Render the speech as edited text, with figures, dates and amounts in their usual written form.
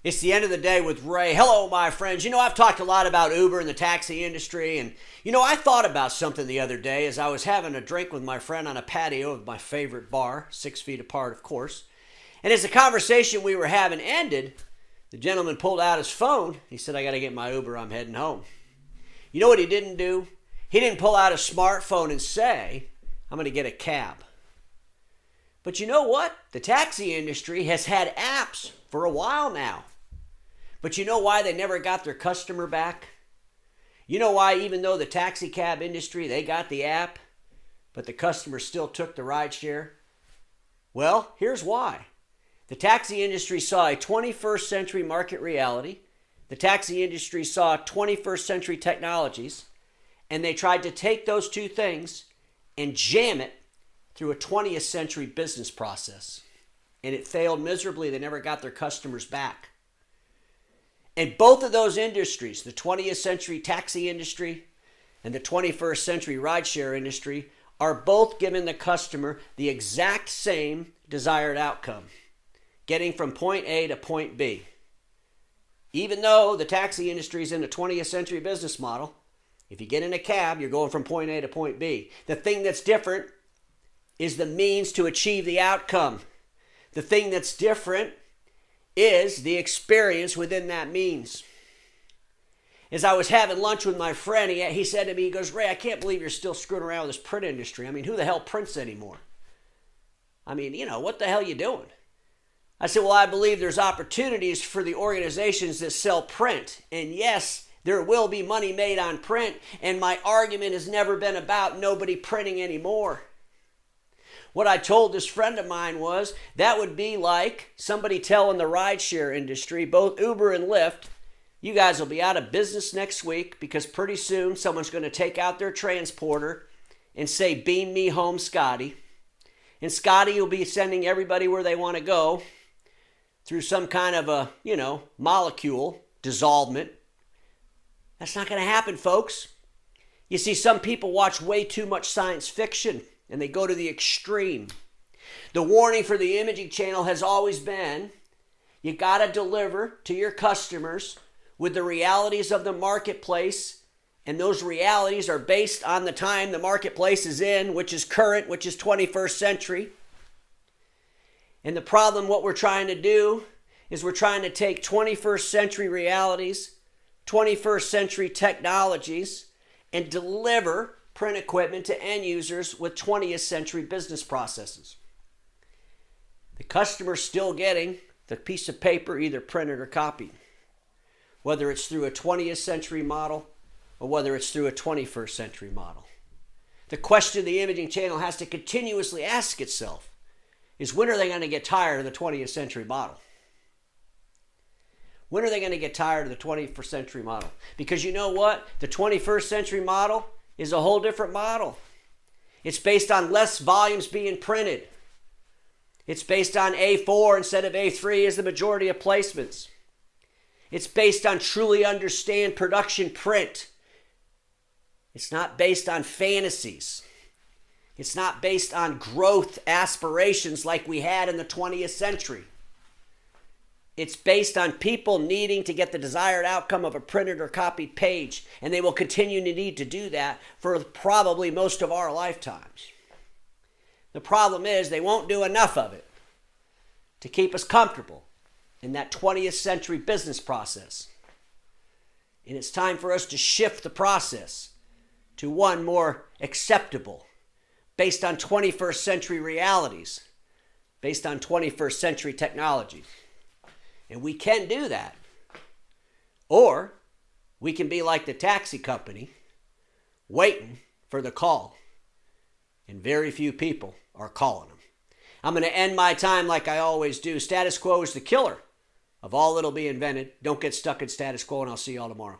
It's the end of the day with Ray. Hello, my friends. I've talked a lot about Uber and the taxi industry. And, I thought about something the other day as I was having a drink with my friend on a patio of my favorite bar, 6 feet apart, of course. And as the conversation we were having ended, the gentleman pulled out his phone. He said, I got to get my Uber. I'm heading home. You know what he didn't do? He didn't pull out his smartphone and say, I'm going to get a cab. But you know what? The taxi industry has had apps for a while now. But you know why they never got their customer back? You know why, even though the taxi cab industry, they got the app, but the customer still took the ride share? Well, here's why. The taxi industry saw a 21st century market reality. The taxi industry saw 21st century technologies, and they tried to take those two things and jam it through a 20th century business process. And it failed miserably. They never got their customers back. And both of those industries, the 20th century taxi industry and the 21st century rideshare industry, are both giving the customer the exact same desired outcome, getting from point A to point B. Even though the taxi industry is in the 20th century business model, if you get in a cab, you're going from point A to point B. The thing that's different is the means to achieve the outcome. The thing that's different is the experience within that means. As I was having lunch with my friend, he said to me, he goes, Ray, I can't believe you're still screwing around with this print industry. I mean, who the hell prints anymore? I mean, what the hell are you doing? I said, well, I believe there's opportunities for the organizations that sell print. And yes, there will be money made on print. And my argument has never been about nobody printing anymore. What I told this friend of mine was that would be like somebody telling the rideshare industry, both Uber and Lyft, you guys will be out of business next week because pretty soon someone's going to take out their transporter and say, beam me home, Scotty. And Scotty will be sending everybody where they want to go through some kind of a, molecule dissolvement. That's not going to happen, folks. You see, some people watch way too much science fiction and they go to the extreme. The warning for the imaging channel has always been, you got to deliver to your customers with the realities of the marketplace, and those realities are based on the time the marketplace is in, which is current, which is 21st century. And the problem, what we're trying to do, is we're trying to take 21st century realities, 21st century technologies, and deliver print equipment to end users with 20th century business processes. The customer's still getting the piece of paper either printed or copied, whether it's through a 20th century model or whether it's through a 21st century model. The question the imaging channel has to continuously ask itself is, when are they going to get tired of the 20th century model? When are they going to get tired of the 21st century model? Because you know what? The 21st century model is a whole different model. It's based on less volumes being printed. It's based on A4 instead of A3 as the majority of placements. It's based on truly understand production print. It's not based on fantasies. It's not based on growth aspirations like we had in the 20th century. It's based on people needing to get the desired outcome of a printed or copied page, and they will continue to need to do that for probably most of our lifetimes. The problem is they won't do enough of it to keep us comfortable in that 20th century business process. And it's time for us to shift the process to one more acceptable, based on 21st century realities, based on 21st century technologies. And we can do that. Or we can be like the taxi company, waiting for the call. And very few people are calling them. I'm going to end my time like I always do. Status quo is the killer of all that'll be invented. Don't get stuck in status quo, and I'll see you all tomorrow.